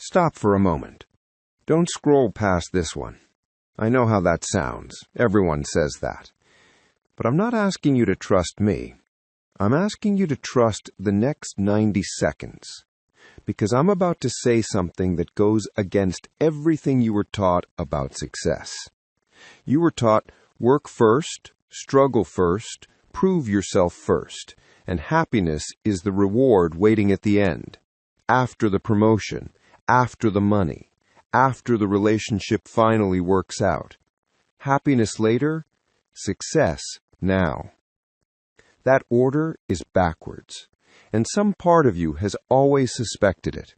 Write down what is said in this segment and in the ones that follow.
Stop for a moment. Don't scroll past this one. I know how that sounds. Everyone says that. But I'm not asking you to trust me. I'm asking you to trust the next 90 seconds. Because I'm about to say something that goes against everything you were taught about success. You were taught work first, struggle first, prove yourself first, and happiness is the reward waiting at the end, after the promotion, after the money, after the relationship finally works out. Happiness later, success now. That order is backwards, and some part of you has always suspected it.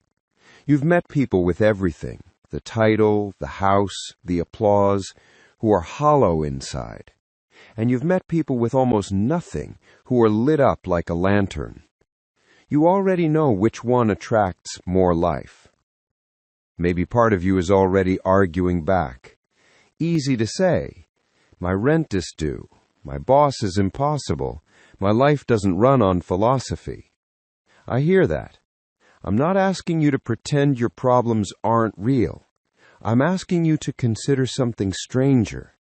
You've met people with everything, the title, the house, the applause, who are hollow inside. And you've met people with almost nothing who are lit up like a lantern. You already know which one attracts more life. Maybe part of you is already arguing back. Easy to say. My rent is due. My boss is impossible. My life doesn't run on philosophy. I hear that. I'm not asking you to pretend your problems aren't real. I'm asking you to consider something stranger,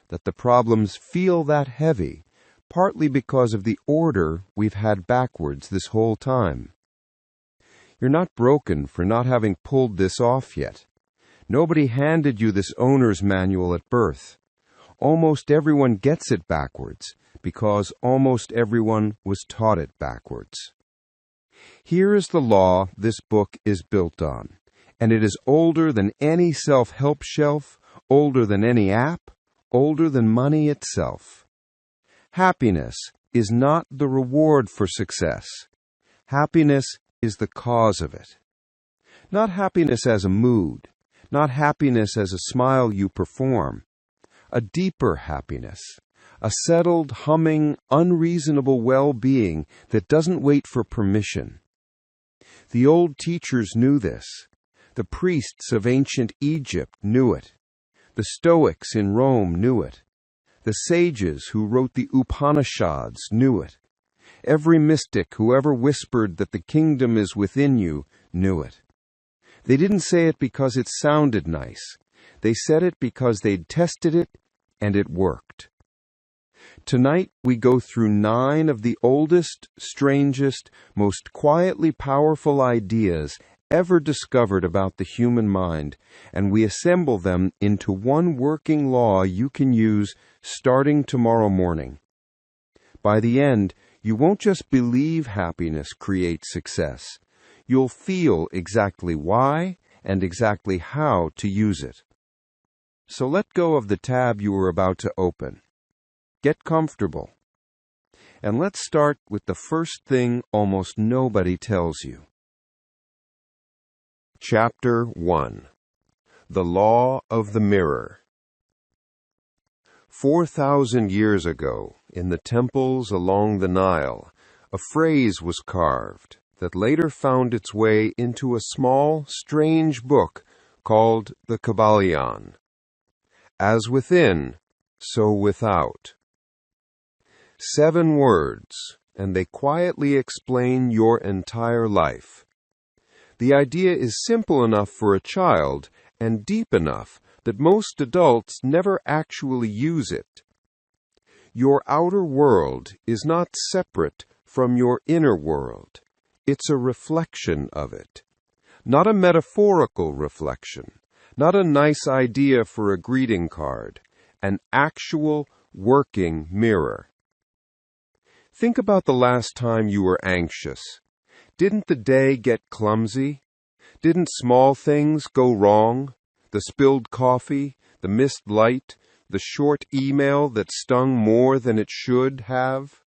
that the problems feel that heavy, partly because of the order we've had backwards this whole time. You're not broken for not having pulled this off yet. Nobody handed you this owner's manual at birth. Almost everyone gets it backwards, because almost everyone was taught it backwards. Here is the law this book is built on, and it is older than any self-help shelf, older than any app, older than money itself. Happiness is not the reward for success. Happiness is the cause of it. Not happiness as a mood, not happiness as a smile you perform. A deeper happiness, a settled, humming, unreasonable well-being that doesn't wait for permission. The old teachers knew this. The priests of ancient Egypt knew it. The Stoics in Rome knew it. The sages who wrote the Upanishads knew it. Every mystic who ever whispered that the kingdom is within you knew it. They didn't say it because it sounded nice. They said it because they'd tested it, and it worked. Tonight we go through 9 of the oldest, strangest, most quietly powerful ideas ever discovered about the human mind, and we assemble them into one working law you can use starting tomorrow morning. By the end, you won't just believe happiness creates success. You'll feel exactly why and exactly how to use it. So let go of the tab you were about to open. Get comfortable. And let's start with the first thing almost nobody tells you. Chapter 1. The Law of the Mirror. 4,000 years ago, in the temples along the Nile, a phrase was carved that later found its way into a small, strange book called the Kybalion. As within, so without. 7 words, and they quietly explain your entire life. The idea is simple enough for a child and deep enough that most adults never actually use it. Your outer world is not separate from your inner world. It's a reflection of it. Not a metaphorical reflection. Not a nice idea for a greeting card. An actual, working mirror. Think about the last time you were anxious. Didn't the day get clumsy? Didn't small things go wrong? The spilled coffee, the missed light, the short email that stung more than it should have?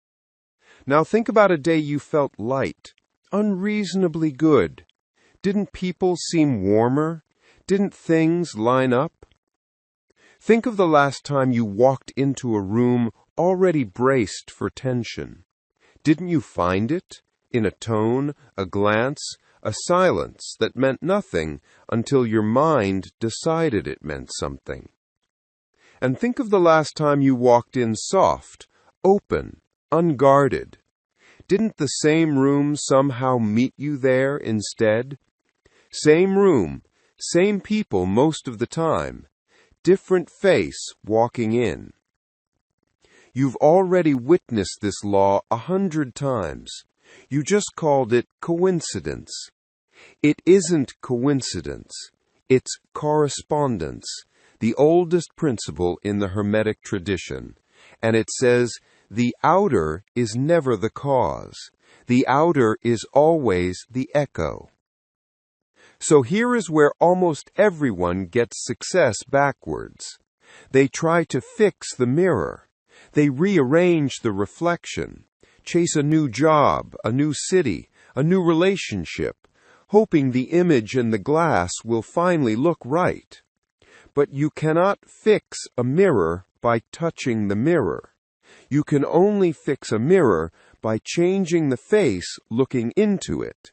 Now think about a day you felt light, unreasonably good. Didn't people seem warmer? Didn't things line up? Think of the last time you walked into a room already braced for tension. Didn't you find it? In a tone, a glance, a silence that meant nothing until your mind decided it meant something. And think of the last time you walked in soft, open, unguarded. Didn't the same room somehow meet you there instead? Same room, Same people most of the time. Different face walking in. You've already witnessed this law 100 times. You just called it coincidence. It isn't coincidence. It's correspondence, the oldest principle in the Hermetic tradition. And it says, the outer is never the cause. The outer is always the echo. So here is where almost everyone gets success backwards. They try to fix the mirror. They rearrange the reflection, chase a new job, a new city, a new relationship, hoping the image in the glass will finally look right. But you cannot fix a mirror by touching the mirror. You can only fix a mirror by changing the face looking into it.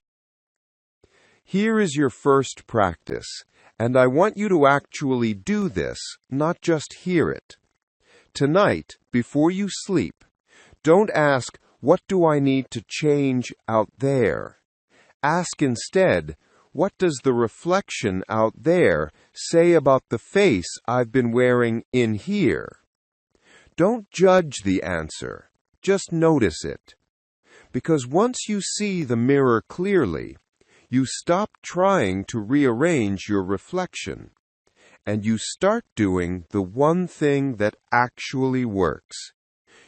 Here is your first practice, and I want you to actually do this, not just hear it. Tonight, before you sleep, don't ask, what do I need to change out there? Ask instead, what does the reflection out there say about the face I've been wearing in here? Don't judge the answer, just notice it. Because once you see the mirror clearly, you stop trying to rearrange your reflection, and you start doing the one thing that actually works.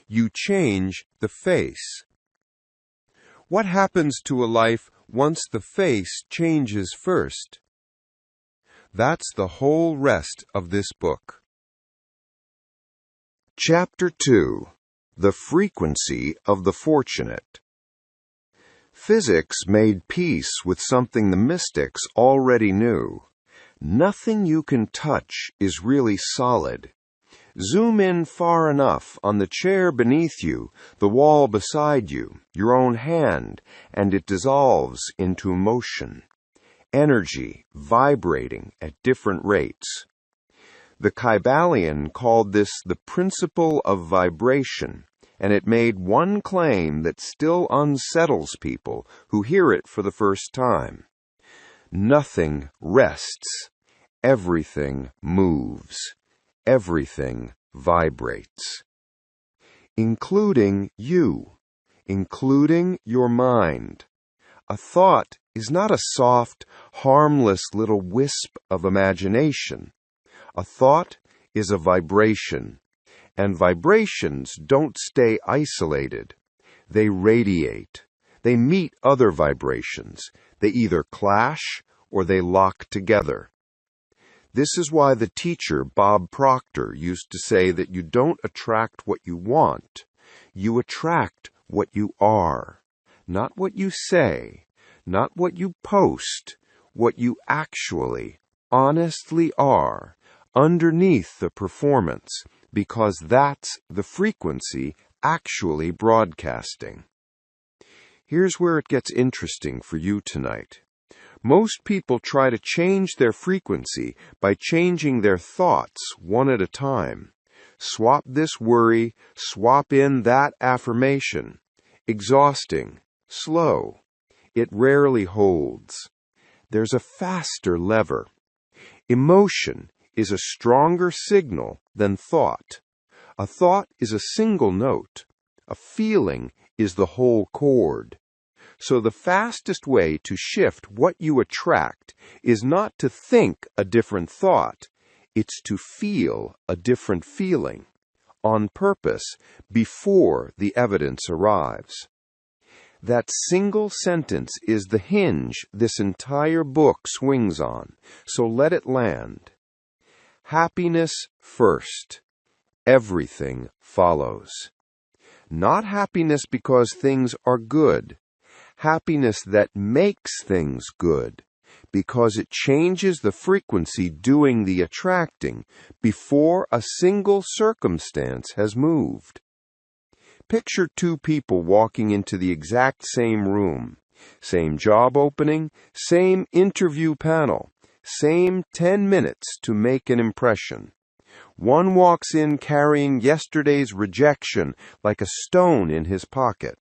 You change the face. What happens to a life once the face changes first? That's the whole rest of this book. Chapter 2. The Frequency of the Fortunate. Physics made peace with something the mystics already knew. Nothing you can touch is really solid. Zoom in far enough on the chair beneath you, the wall beside you, your own hand, and it dissolves into motion. Energy vibrating at different rates. The Kybalion called this the principle of vibration, and it made one claim that still unsettles people who hear it for the first time. Nothing rests. Everything moves. Everything vibrates. Including you. Including your mind. A thought is not a soft, harmless little wisp of imagination. A thought is a vibration. And vibrations don't stay isolated. They radiate. They meet other vibrations. They either clash or they lock together. This is why the teacher, Bob Proctor, used to say that you don't attract what you want. You attract what you are. Not what you say. Not what you post. What you actually, honestly are, underneath the performance, because that's the frequency actually broadcasting. Here's where it gets interesting for you tonight. Most people try to change their frequency by changing their thoughts one at a time. Swap this worry, swap in that affirmation. Exhausting, slow. It rarely holds. There's a faster lever. Emotion is a stronger signal than thought. A thought is a single note. A feeling is the whole chord. So the fastest way to shift what you attract is not to think a different thought. It's to feel a different feeling, on purpose, before the evidence arrives. That single sentence is the hinge this entire book swings on, so let it land. Happiness first. Everything follows. Not happiness because things are good. Happiness that makes things good, because it changes the frequency doing the attracting before a single circumstance has moved. Picture two people walking into the exact same room, same job opening, same interview panel, same 10 minutes to make an impression. One walks in carrying yesterday's rejection like a stone in his pocket.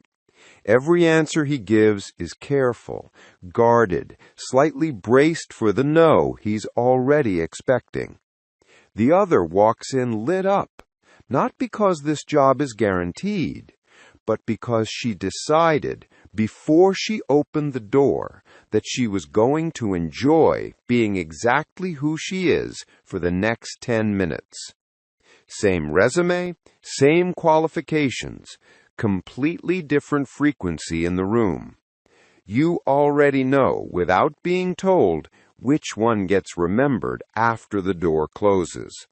Every answer he gives is careful, guarded, slightly braced for the no he's already expecting. The other walks in lit up, not because this job is guaranteed, but because she decided, before she opened the door, that she was going to enjoy being exactly who she is for the next 10 minutes. Same resume, same qualifications, completely different frequency in the room. You already know, without being told, which one gets remembered after the door closes.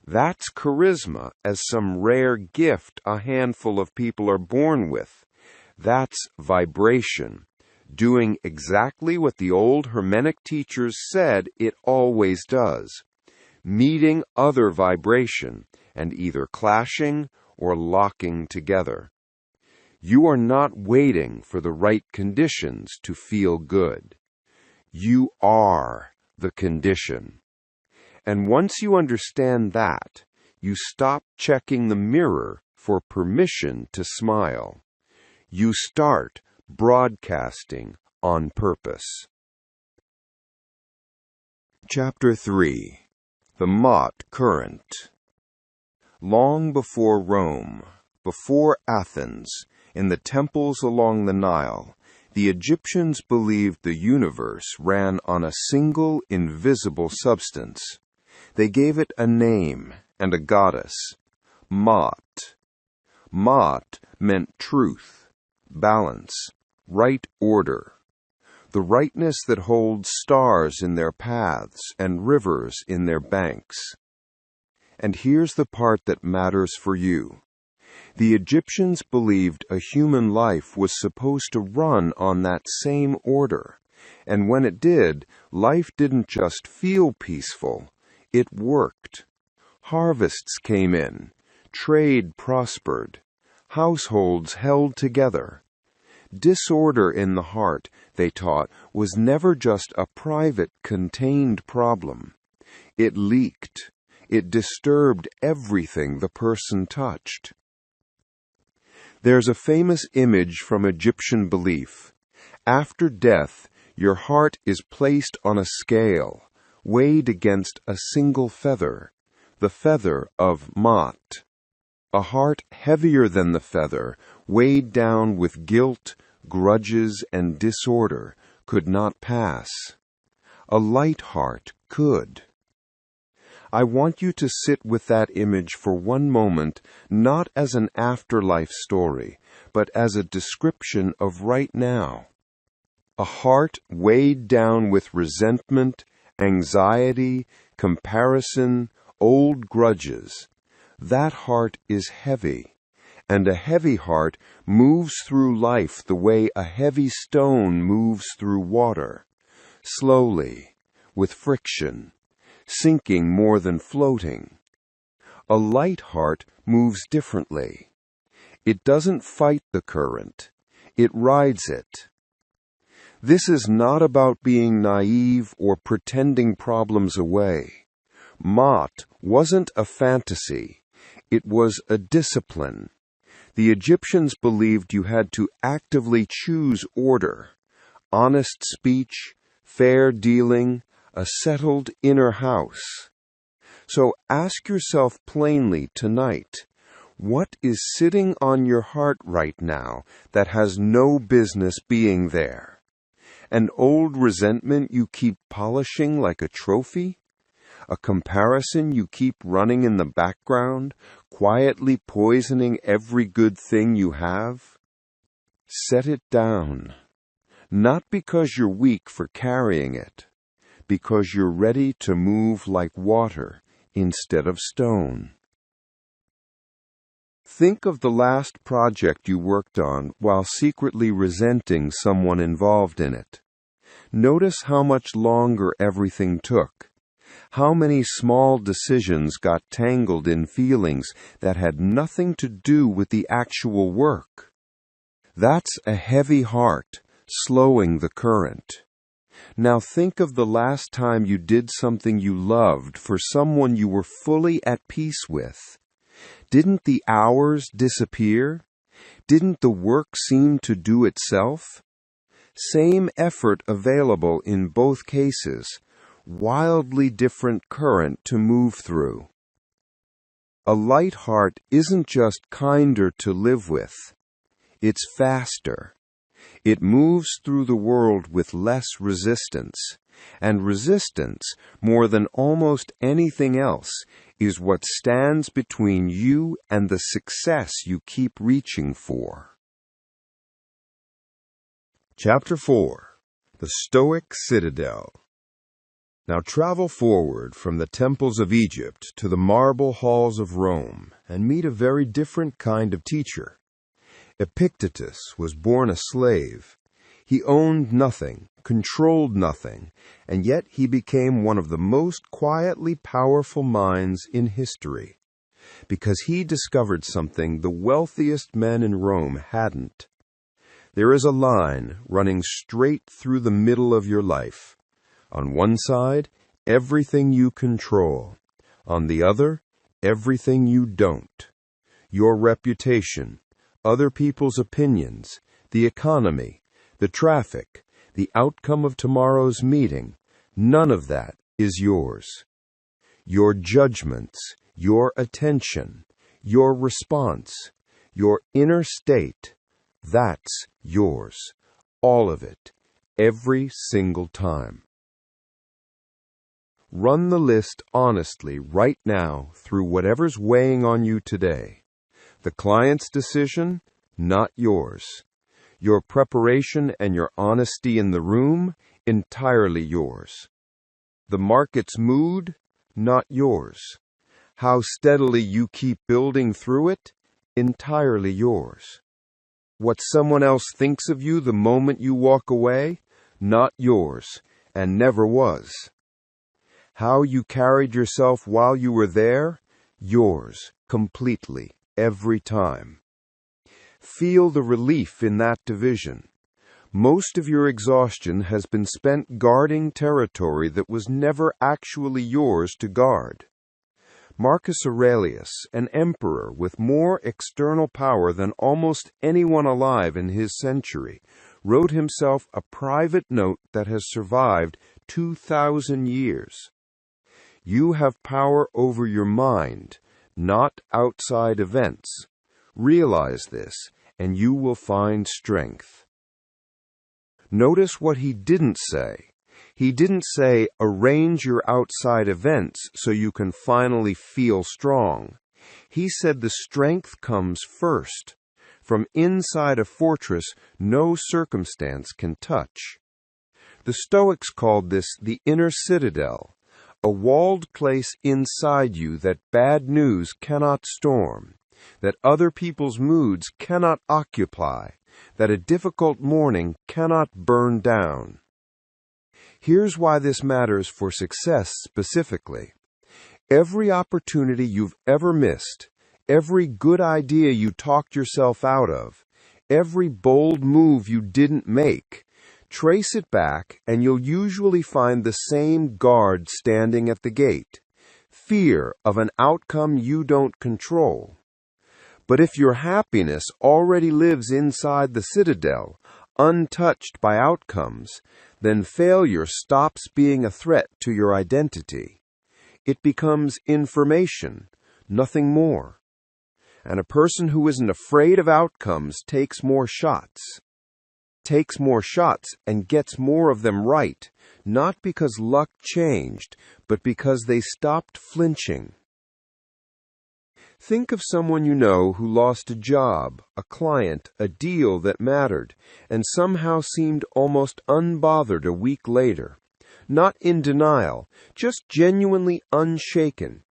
That's charisma as some rare gift a handful of people are born with. That's vibration, doing exactly what the old Hermetic teachers said it always does, meeting other vibration and either clashing or locking together. You are not waiting for the right conditions to feel good. You are the condition. And once you understand that, you stop checking the mirror for permission to smile. You start broadcasting on purpose. Chapter 3. The Mott Current. Long before Rome, before Athens, in the temples along the Nile, the Egyptians believed the universe ran on a single invisible substance. They gave it a name and a goddess, Mott. Mott meant truth, balance, right order, the rightness that holds stars in their paths and rivers in their banks. And here's the part that matters for you. The Egyptians believed a human life was supposed to run on that same order, and when it did, life didn't just feel peaceful, it worked. Harvests came in, trade prospered, households held together. Disorder in the heart, they taught, was never just a private, contained problem. It leaked. It disturbed everything the person touched. There's a famous image from Egyptian belief. After death, your heart is placed on a scale, weighed against a single feather, the feather of Mott. A heart heavier than the feather, weighed down with guilt, grudges, and disorder, could not pass. A light heart could. I want you to sit with that image for one moment, not as an afterlife story, but as a description of right now. A heart weighed down with resentment, anxiety, comparison, old grudges. That heart is heavy, and a heavy heart moves through life the way a heavy stone moves through water, slowly, with friction, sinking more than floating. A light heart moves differently. It doesn't fight the current, it rides it. This is not about being naive or pretending problems away. Mott wasn't a fantasy, it was a discipline. The Egyptians believed you had to actively choose order, honest speech, fair dealing, a settled inner house. So ask yourself plainly tonight, what is sitting on your heart right now that has no business being there? An old resentment you keep polishing like a trophy? A comparison you keep running in the background, quietly poisoning every good thing you have? Set it down, not because you're weak for carrying it, because you're ready to move like water instead of stone. Think of the last project you worked on while secretly resenting someone involved in it. Notice how much longer everything took. How many small decisions got tangled in feelings that had nothing to do with the actual work. That's a heavy heart, slowing the current. Now think of the last time you did something you loved for someone you were fully at peace with. Didn't the hours disappear? Didn't the work seem to do itself? Same effort available in both cases, wildly different current to move through. A light heart isn't just kinder to live with, it's faster. It moves through the world with less resistance, and resistance, more than almost anything else, is what stands between you and the success you keep reaching for. Chapter 4. The Stoic Citadel. Now travel forward from the temples of Egypt to the marble halls of Rome, and meet a very different kind of teacher. Epictetus was born a slave. He owned nothing, controlled nothing, and yet he became one of the most quietly powerful minds in history, because he discovered something the wealthiest men in Rome hadn't. There is a line running straight through the middle of your life. On one side, everything you control. On the other, everything you don't. Your reputation, other people's opinions, the economy, the traffic, the outcome of tomorrow's meeting, none of that is yours. Your judgments, your attention, your response, your inner state, that's yours. All of it. Every single time. Run the list honestly right now through whatever's weighing on you today. The client's decision, not yours. Your preparation and your honesty in the room, entirely yours. The market's mood, not yours. How steadily you keep building through it, entirely yours. What someone else thinks of you the moment you walk away, not yours, and never was. How you carried yourself while you were there, yours, completely, every time. Feel the relief in that division. Most of your exhaustion has been spent guarding territory that was never actually yours to guard. Marcus Aurelius, an emperor with more external power than almost anyone alive in his century, wrote himself a private note that has survived 2,000 years. You have power over your mind, not outside events. Realize this, and you will find strength. Notice what he didn't say. He didn't say, arrange your outside events so you can finally feel strong. He said the strength comes first. From inside a fortress, no circumstance can touch. The Stoics called this the inner citadel, a walled place inside you that bad news cannot storm, that other people's moods cannot occupy, that a difficult morning cannot burn down. Here's why this matters for success specifically. Every opportunity you've ever missed, every good idea you talked yourself out of, every bold move you didn't make, trace it back and you'll usually find the same guard standing at the gate. Fear of an outcome you don't control. But if your happiness already lives inside the citadel, untouched by outcomes, then failure stops being a threat to your identity. It becomes information, nothing more. And a person who isn't afraid of outcomes takes more shots. Takes more shots and gets more of them right, not because luck changed, but because they stopped flinching. Think of someone you know who lost a job, a client, a deal that mattered, and somehow seemed almost unbothered a week later. Not in denial, just genuinely unshaken.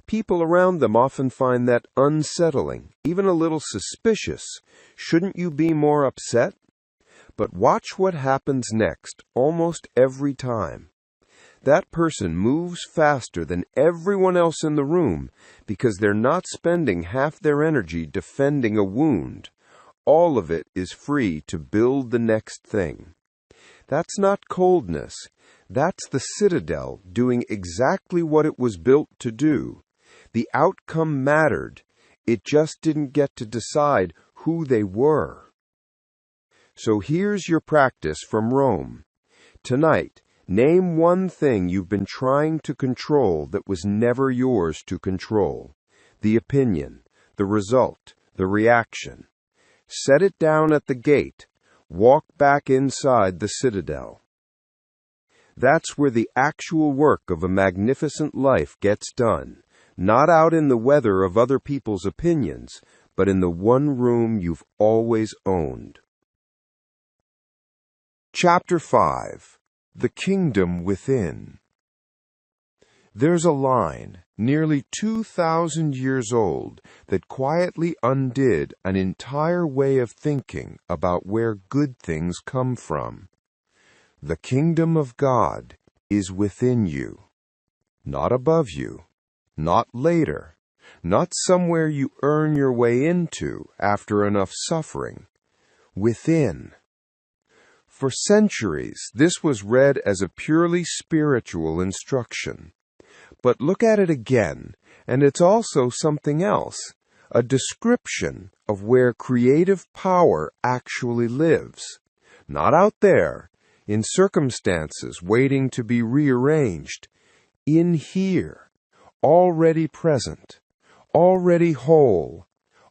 People around them often find that unsettling, even a little suspicious. Shouldn't you be more upset? But watch what happens next, almost every time. That person moves faster than everyone else in the room because they're not spending half their energy defending a wound. All of it is free to build the next thing. That's not coldness. That's the citadel doing exactly what it was built to do. The outcome mattered. It just didn't get to decide who they were. So here's your practice from Rome. Tonight, name one thing you've been trying to control that was never yours to control. The opinion, the result, the reaction. Set it down at the gate. Walk back inside the Citadel. That's where the actual work of a magnificent life gets done, not out in the weather of other people's opinions, but in the one room you've always owned. Chapter 5. The Kingdom Within. There's a line, nearly 2,000 years old, that quietly undid an entire way of thinking about where good things come from. The kingdom of God is within you, not above you, not later, not somewhere you earn your way into after enough suffering. Within. For centuries, this was read as a purely spiritual instruction. But look at it again, and it's also something else, a description of where creative power actually lives. Not out there, in circumstances waiting to be rearranged. In here, already present, already whole,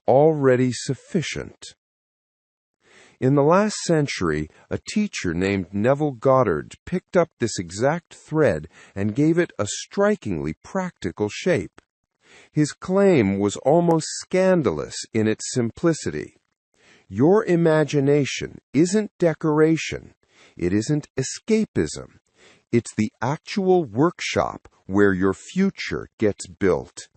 already sufficient. In the last century, a teacher named Neville Goddard picked up this exact thread and gave it a strikingly practical shape. His claim was almost scandalous in its simplicity. Your imagination isn't decoration. It isn't escapism. It's the actual workshop where your future gets built.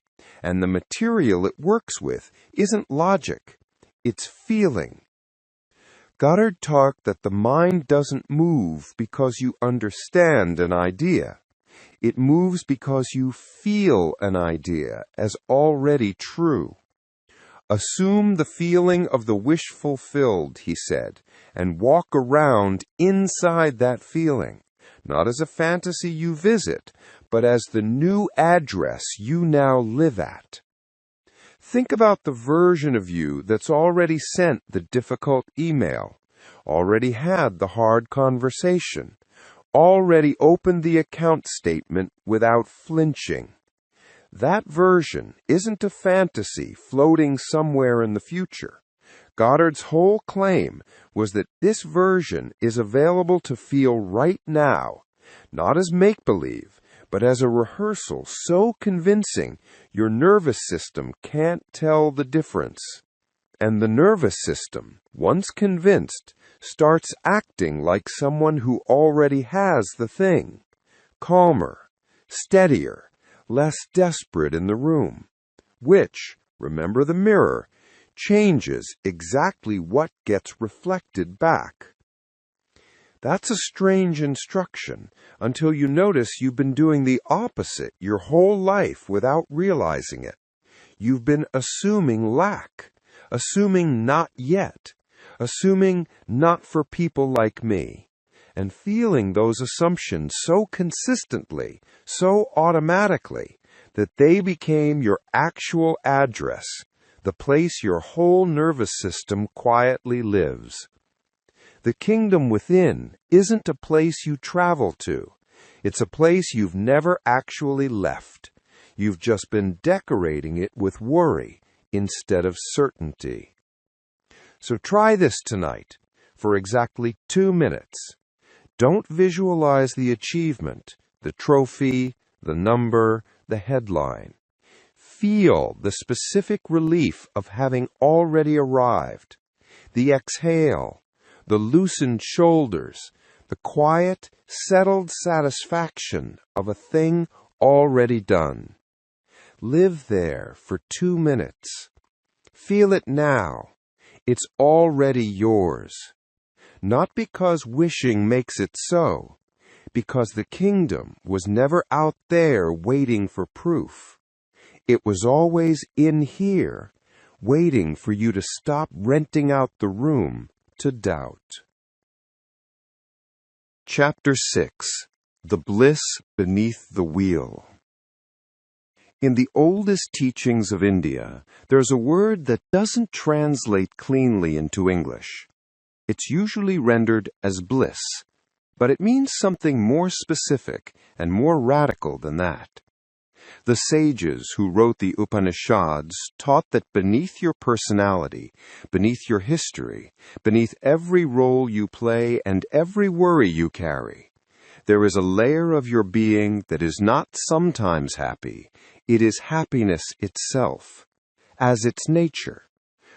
And the material it works with isn't logic. It's feeling. Goddard taught that the mind doesn't move because you understand an idea. It moves because you feel an idea as already true. Assume the feeling of the wish fulfilled, he said, and walk around inside that feeling, not as a fantasy you visit, but as the new address you now live at. Think about the version of you that's already sent the difficult email, already had the hard conversation, already opened the account statement without flinching. That version isn't a fantasy floating somewhere in the future. Goddard's whole claim was that this version is available to feel right now, not as make-believe, but as a rehearsal so convincing your nervous system can't tell the difference. And the nervous system, once convinced, starts acting like someone who already has the thing, calmer, steadier, less desperate in the room, which, remember the mirror, changes exactly what gets reflected back. That's a strange instruction until you notice you've been doing the opposite your whole life without realizing it. You've been assuming lack, assuming not yet, assuming not for people like me, and feeling those assumptions so consistently, so automatically, that they became your actual address, the place your whole nervous system quietly lives. The kingdom within isn't a place you travel to. It's a place you've never actually left. You've just been decorating it with worry instead of certainty. So try this tonight for exactly 2 minutes. Don't visualize the achievement, the trophy, the number, the headline. Feel the specific relief of having already arrived, the exhale, the loosened shoulders, the quiet, settled satisfaction of a thing already done. Live there for 2 minutes. Feel it now. It's already yours. Not because wishing makes it so, because the kingdom was never out there waiting for proof. It was always in here, waiting for you to stop renting out the room to doubt. Chapter 6. The Bliss Beneath the Wheel. In the oldest teachings of India, there's a word that doesn't translate cleanly into English. It's usually rendered as bliss, but it means something more specific and more radical than that. The sages who wrote the Upanishads taught that beneath your personality, beneath your history, beneath every role you play and every worry you carry, there is a layer of your being that is not sometimes happy. It is happiness itself, as its nature,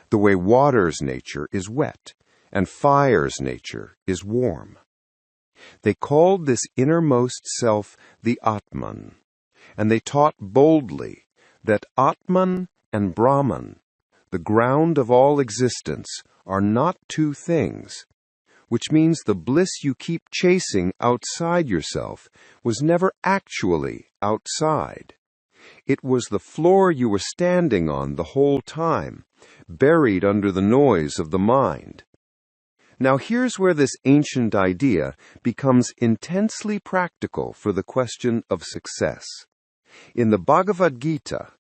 the way water's nature is wet and fire's nature is warm. They called this innermost self the Atman, and they taught boldly that Atman and Brahman, the ground of all existence, are not two things, which means the bliss you keep chasing outside yourself was never actually outside. It was the floor you were standing on the whole time, buried under the noise of the mind. Now here's where this ancient idea becomes intensely practical for the question of success. In the Bhagavad Gita,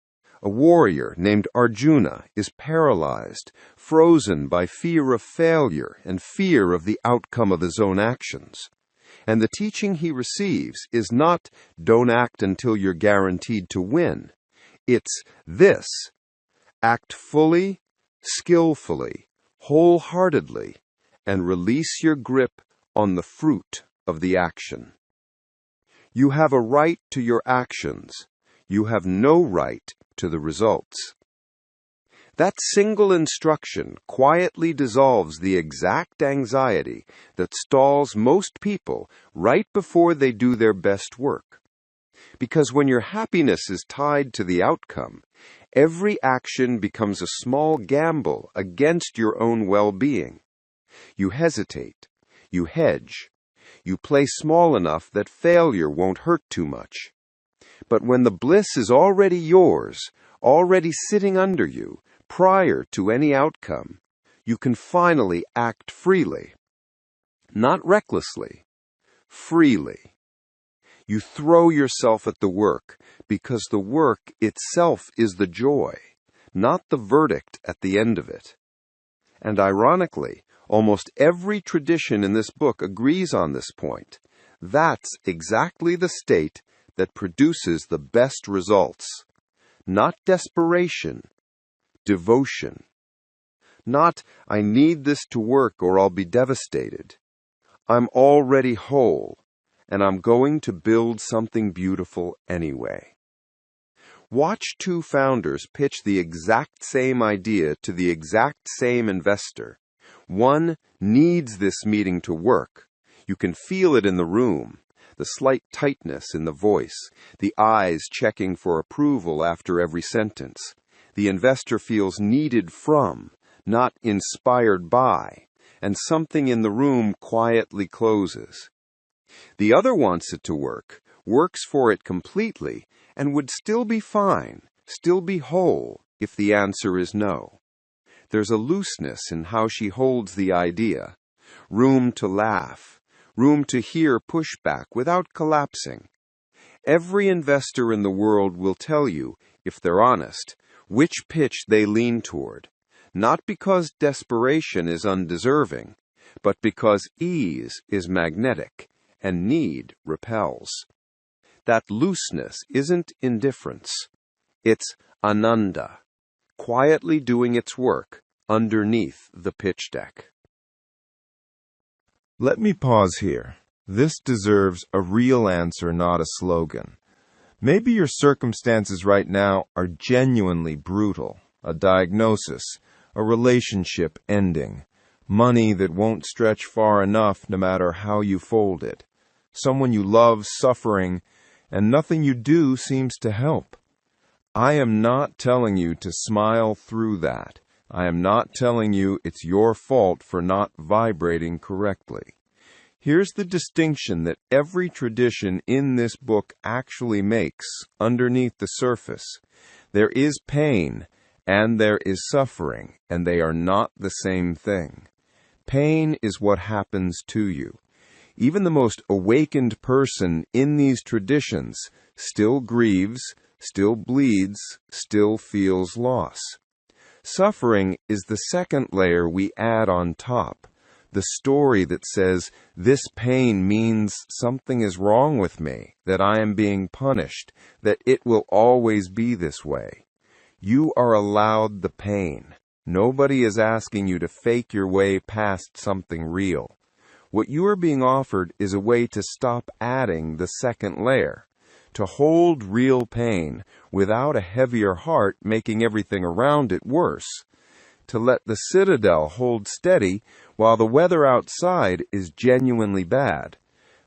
a warrior named Arjuna is paralyzed, frozen by fear of failure and fear of the outcome of his own actions. And the teaching he receives is not, don't act until you're guaranteed to win. It's this: act fully, skillfully, wholeheartedly, and release your grip on the fruit of the action. You have a right to your actions. You have no right to the results. That single instruction quietly dissolves the exact anxiety that stalls most people right before they do their best work. Because when your happiness is tied to the outcome, every action becomes a small gamble against your own well-being. You hesitate, you hedge, you play small enough that failure won't hurt too much. But when the bliss is already yours, already sitting under you, prior to any outcome, you can finally act freely. Not recklessly, freely. You throw yourself at the work because the work itself is the joy, not the verdict at the end of it. And ironically, almost every tradition in this book agrees on this point. That's exactly the state that produces the best results. Not desperation, devotion. Not, I need this to work or I'll be devastated. I'm already whole, and I'm going to build something beautiful anyway. Watch two founders pitch the exact same idea to the exact same investor. One needs this meeting to work. You can feel it in the room, the slight tightness in the voice, the eyes checking for approval after every sentence. The investor feels needed from, not inspired by, and something in the room quietly closes. The other wants it to work, works for it completely, and would still be fine, still be whole, if the answer is no. There's a looseness in how she holds the idea, room to laugh, room to hear pushback without collapsing. Every investor in the world will tell you, if they're honest, which pitch they lean toward, not because desperation is undeserving, but because ease is magnetic and need repels. That looseness isn't indifference. It's ananda, quietly doing its work underneath the pitch deck. Let me pause here. This deserves a real answer, not a slogan. Maybe your circumstances right now are genuinely brutal. A diagnosis, a relationship ending, money that won't stretch far enough no matter how you fold it, someone you love suffering, and nothing you do seems to help. I am not telling you to smile through that. I am not telling you it's your fault for not vibrating correctly. Here's the distinction that every tradition in this book actually makes underneath the surface. There is pain and there is suffering, and they are not the same thing. Pain is what happens to you. Even the most awakened person in these traditions still grieves, still bleeds, still feels loss. Suffering is the second layer we add on top, the story that says, this pain means something is wrong with me, that I am being punished, that it will always be this way. You are allowed the pain. Nobody is asking you to fake your way past something real. What you are being offered is a way to stop adding the second layer, to hold real pain without a heavier heart making everything around it worse, to let the Citadel hold steady while the weather outside is genuinely bad.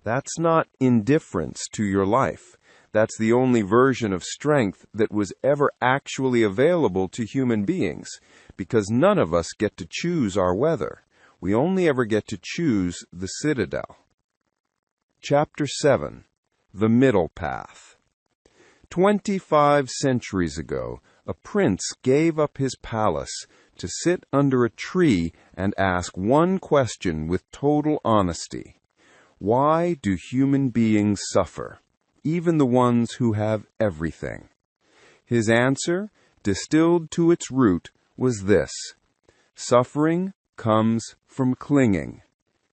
That's not indifference to your life. That's the only version of strength that was ever actually available to human beings, because none of us get to choose our weather. We only ever get to choose the Citadel. Chapter 7. The Middle Path. 25 centuries ago, a prince gave up his palace to sit under a tree and ask one question with total honesty. Why do human beings suffer, even the ones who have everything? His answer, distilled to its root, was this: suffering comes from clinging.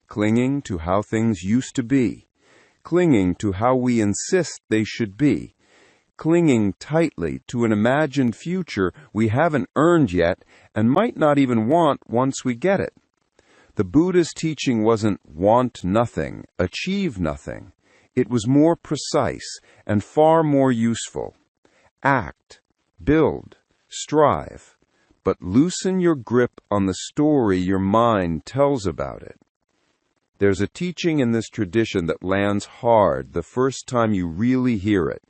Clinging to how things used to be. Clinging to how we insist they should be. Clinging tightly to an imagined future we haven't earned yet and might not even want once we get it. The Buddha's teaching wasn't want nothing, achieve nothing. It was more precise and far more useful. Act, build, strive, but loosen your grip on the story your mind tells about it. There's a teaching in this tradition that lands hard the first time you really hear it.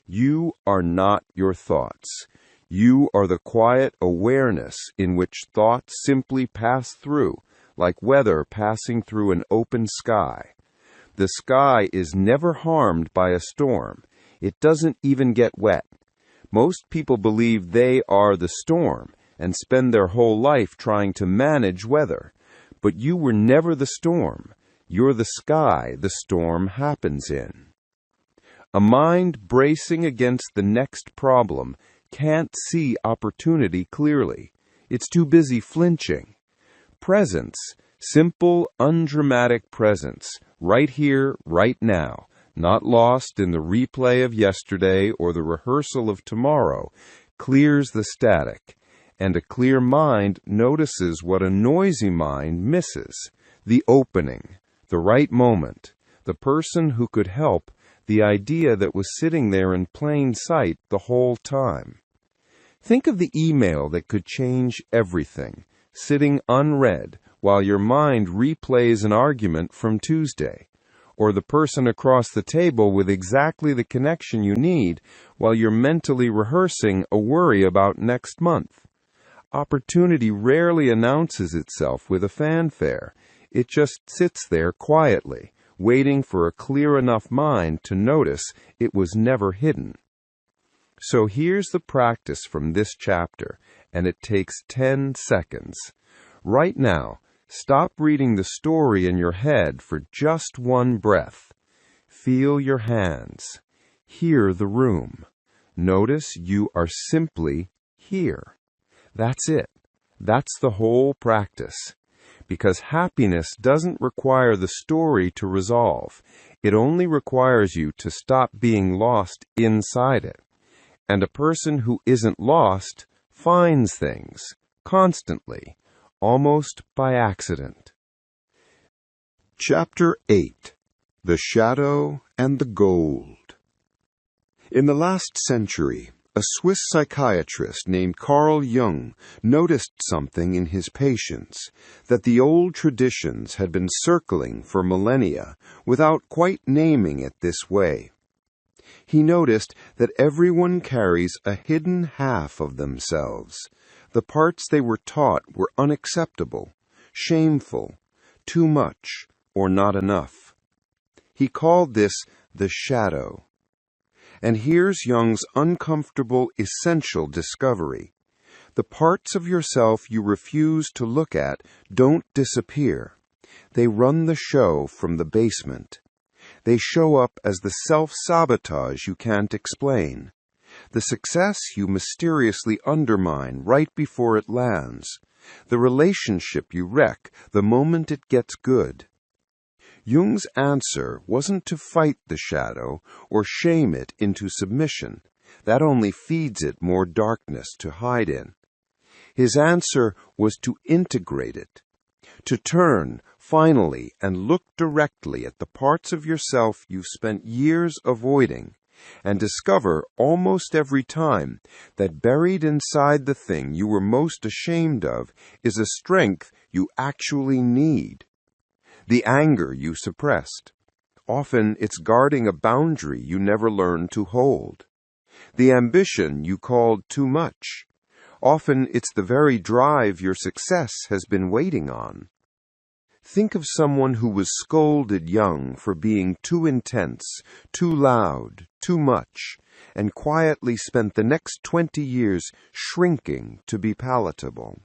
You are not your thoughts. You are the quiet awareness in which thoughts simply pass through, like weather passing through an open sky. The sky is never harmed by a storm. It doesn't even get wet. Most people believe they are the storm and spend their whole life trying to manage weather. But you were never the storm. You're the sky the storm happens in. A mind bracing against the next problem can't see opportunity clearly. It's too busy flinching. Presence, simple, undramatic presence, right here, right now, not lost in the replay of yesterday or the rehearsal of tomorrow, clears the static, and a clear mind notices what a noisy mind misses: the opening, the right moment, the person who could help, the idea that was sitting there in plain sight the whole time. Think of the email that could change everything, sitting unread while your mind replays an argument from Tuesday, or the person across the table with exactly the connection you need while you're mentally rehearsing a worry about next month. Opportunity rarely announces itself with a fanfare. It just sits there quietly, waiting for a clear enough mind to notice it was never hidden. So here's the practice from this chapter, and it takes 10 seconds. Right now, stop reading the story in your head for just one breath. Feel your hands. Hear the room. Notice you are simply here. That's it. That's the whole practice. Because happiness doesn't require the story to resolve. It only requires you to stop being lost inside it. And a person who isn't lost finds things, constantly, almost by accident. Chapter 8. The Shadow and the Gold. In the last century, a Swiss psychiatrist named Carl Jung noticed something in his patients that the old traditions had been circling for millennia without quite naming it this way. He noticed that everyone carries a hidden half of themselves. The parts they were taught were unacceptable, shameful, too much, or not enough. He called this the shadow. And here's Jung's uncomfortable, essential discovery. The parts of yourself you refuse to look at don't disappear. They run the show from the basement. They show up as the self-sabotage you can't explain. The success you mysteriously undermine right before it lands. The relationship you wreck the moment it gets good. Jung's answer wasn't to fight the shadow or shame it into submission. That only feeds it more darkness to hide in. His answer was to integrate it, to turn, finally, and look directly at the parts of yourself you've spent years avoiding, and discover almost every time that buried inside the thing you were most ashamed of is a strength you actually need. The anger you suppressed. Often it's guarding a boundary you never learned to hold. The ambition you called too much. Often it's the very drive your success has been waiting on. Think of someone who was scolded young for being too intense, too loud, too much, and quietly spent the next 20 years shrinking to be palatable.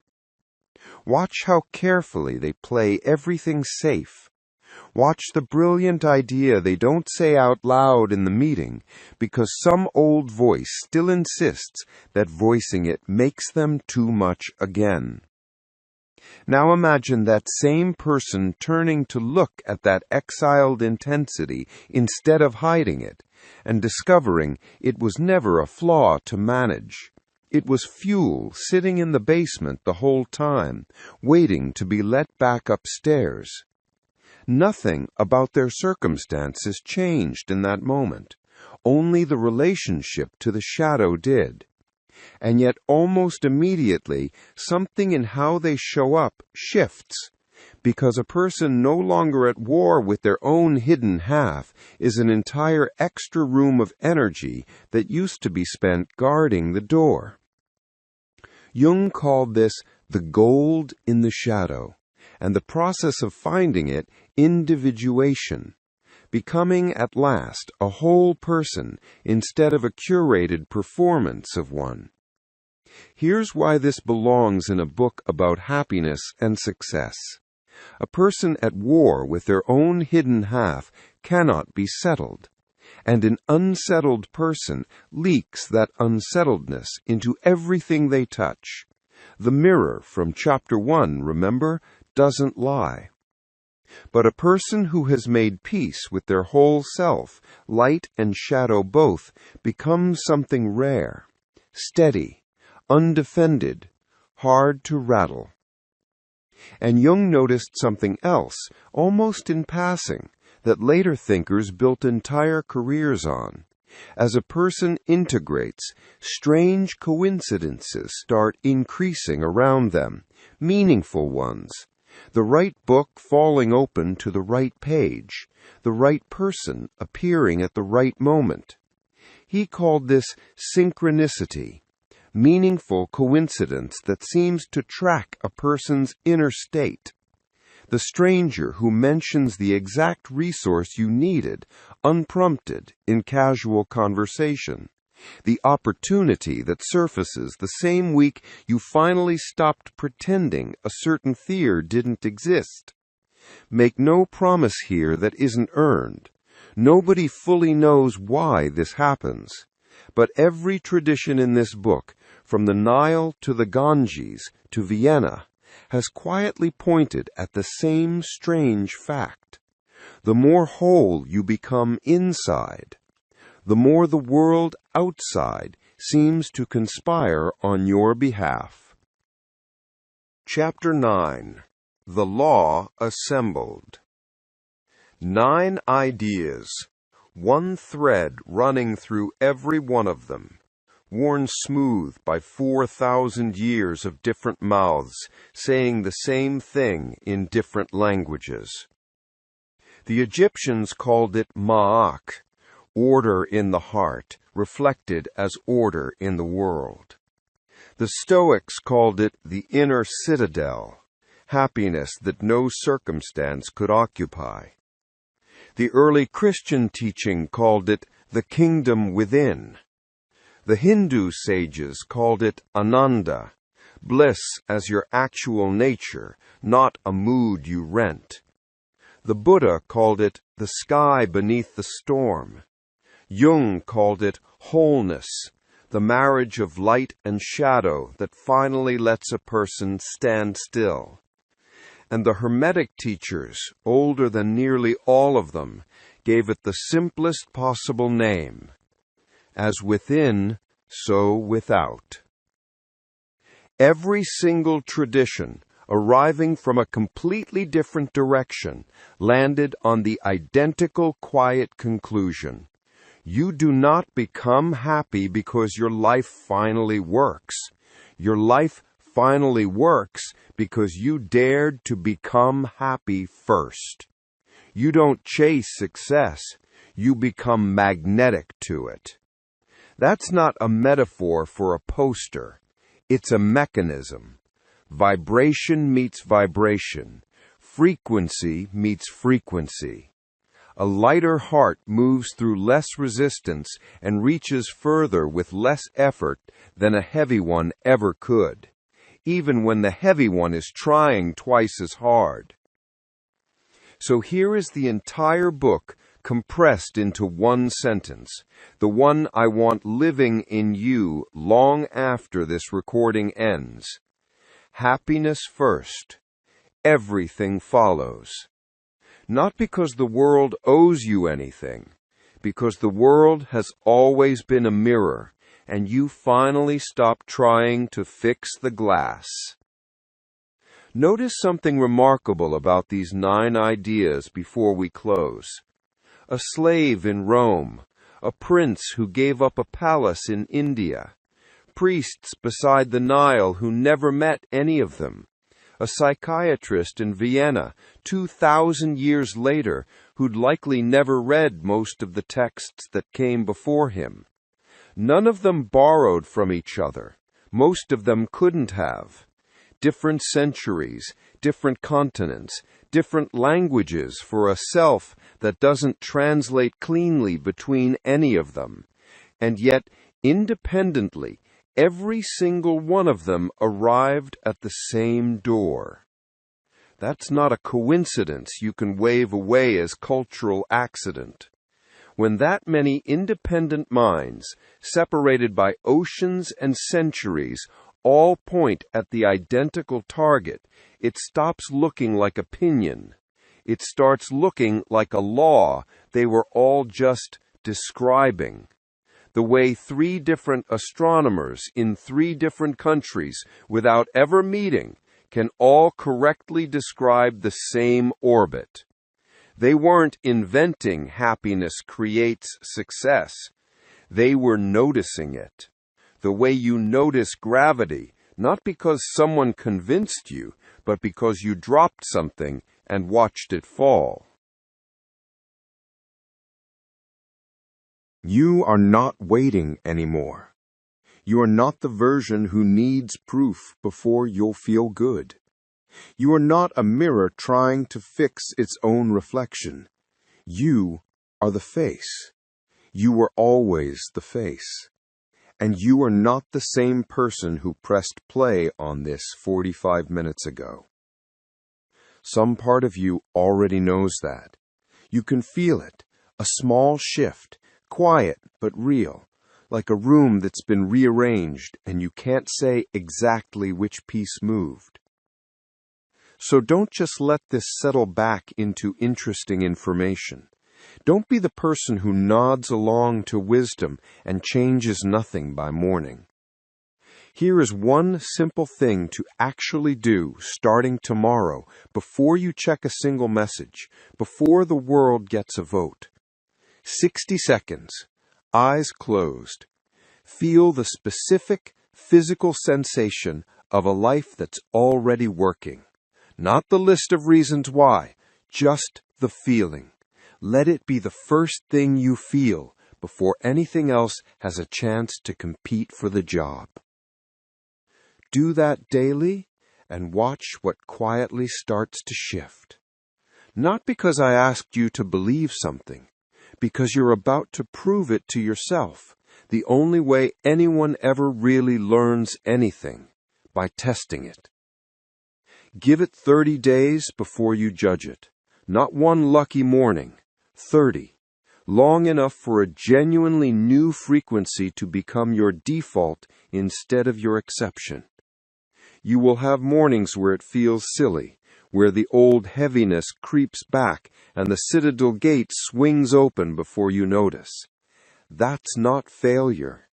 Watch how carefully they play everything safe. Watch the brilliant idea they don't say out loud in the meeting because some old voice still insists that voicing it makes them too much again. Now imagine that same person turning to look at that exiled intensity instead of hiding it, and discovering it was never a flaw to manage. It was fuel sitting in the basement the whole time, waiting to be let back upstairs. Nothing about their circumstances changed in that moment. Only the relationship to the shadow did. And yet almost immediately, something in how they show up shifts, because a person no longer at war with their own hidden half is an entire extra room of energy that used to be spent guarding the door. Jung called this the gold in the shadow, and the process of finding it individuation, becoming at last a whole person instead of a curated performance of one. Here's why this belongs in a book about happiness and success. A person at war with their own hidden half cannot be settled, and an unsettled person leaks that unsettledness into everything they touch. The mirror from Chapter 1, remember, doesn't lie. But a person who has made peace with their whole self, light and shadow both, becomes something rare, steady, undefended, hard to rattle. And Jung noticed something else, almost in passing, that later thinkers built entire careers on. As a person integrates, strange coincidences start increasing around them, meaningful ones. The right book falling open to the right page, the right person appearing at the right moment. He called this synchronicity, meaningful coincidence that seems to track a person's inner state. The stranger who mentions the exact resource you needed, unprompted, in casual conversation. The opportunity that surfaces the same week you finally stopped pretending a certain fear didn't exist. Make no promise here that isn't earned. Nobody fully knows why this happens. But every tradition in this book, from the Nile to the Ganges to Vienna, has quietly pointed at the same strange fact. The more whole you become inside, the more the world outside seems to conspire on your behalf. Chapter 9. The Law Assembled. 9 ideas, one thread running through every one of them, worn smooth by 4,000 years of different mouths, saying the same thing in different languages. The Egyptians called it ma'ak, order in the heart, reflected as order in the world. The Stoics called it the inner citadel, happiness that no circumstance could occupy. The early Christian teaching called it the kingdom within. The Hindu sages called it ananda, bliss as your actual nature, not a mood you rent. The Buddha called it the sky beneath the storm. Jung called it wholeness, the marriage of light and shadow that finally lets a person stand still. And the Hermetic teachers, older than nearly all of them, gave it the simplest possible name: as within, so without. Every single tradition, arriving from a completely different direction, landed on the identical quiet conclusion: you do not become happy because your life finally works. Your life finally works because you dared to become happy first. You don't chase success, you become magnetic to it. That's not a metaphor for a poster. It's a mechanism. Vibration meets vibration. Frequency meets frequency. A lighter heart moves through less resistance and reaches further with less effort than a heavy one ever could, even when the heavy one is trying twice as hard. So here is the entire book compressed into one sentence, the one I want living in you long after this recording ends. Happiness first. Everything follows. Not because the world owes you anything, because the world has always been a mirror, and you finally stop trying to fix the glass. Notice something remarkable about these 9 ideas before we close. A slave in Rome, a prince who gave up a palace in India, priests beside the Nile who never met any of them, a psychiatrist in Vienna 2,000 years later who'd likely never read most of the texts that came before him. None of them borrowed from each other. Most of them couldn't have. Different centuries, different continents, different languages for a self that doesn't translate cleanly between any of them. And yet, independently, every single one of them arrived at the same door. That's not a coincidence you can wave away as cultural accident. When that many independent minds, separated by oceans and centuries, all point at the identical target, it stops looking like opinion. It starts looking like a law they were all just describing. The way 3 different astronomers in 3 different countries, without ever meeting, can all correctly describe the same orbit. They weren't inventing happiness creates success. They were noticing it. The way you notice gravity, not because someone convinced you, but because you dropped something and watched it fall. You are not waiting anymore. You are not the version who needs proof before you'll feel good. You are not a mirror trying to fix its own reflection. You are the face. You were always the face. And you are not the same person who pressed play on this 45 minutes ago. Some part of you already knows that. You can feel it, a small shift, quiet but real, like a room that's been rearranged and you can't say exactly which piece moved. So don't just let this settle back into interesting information. Don't be the person who nods along to wisdom and changes nothing by morning. Here is one simple thing to actually do starting tomorrow before you check a single message, before the world gets a vote. 60 seconds, eyes closed. Feel the specific physical sensation of a life that's already working. Not the list of reasons why, just the feeling. Let it be the first thing you feel before anything else has a chance to compete for the job. Do that daily and watch what quietly starts to shift. Not because I asked you to believe something, because you're about to prove it to yourself, the only way anyone ever really learns anything, by testing it. Give it 30 days before you judge it. Not one lucky morning. 30. long enough for a genuinely new frequency to become your default instead of your exception. You will have mornings where it feels silly, where the old heaviness creeps back and the Citadel gate swings open before you notice. That's not failure.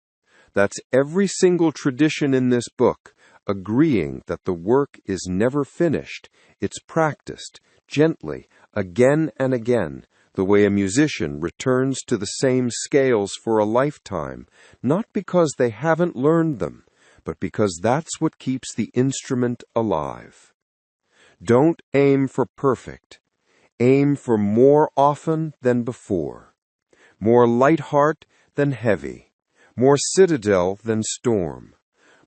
That's every single tradition in this book agreeing that the work is never finished. It's practiced, gently, again and again, the way a musician returns to the same scales for a lifetime, not because they haven't learned them, but because that's what keeps the instrument alive. Don't aim for perfect. Aim for more often than before. More light heart than heavy. More citadel than storm.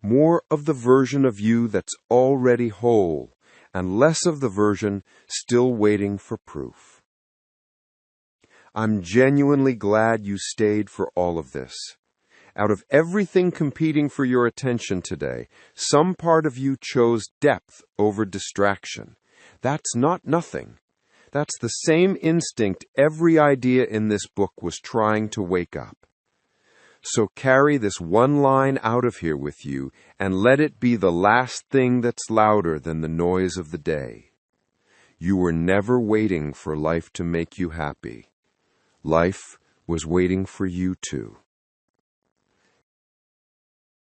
More of the version of you that's already whole, and less of the version still waiting for proof. I'm genuinely glad you stayed for all of this. Out of everything competing for your attention today, some part of you chose depth over distraction. That's not nothing. That's the same instinct every idea in this book was trying to wake up. So carry this one line out of here with you and let it be the last thing that's louder than the noise of the day. You were never waiting for life to make you happy. Life was waiting for you too.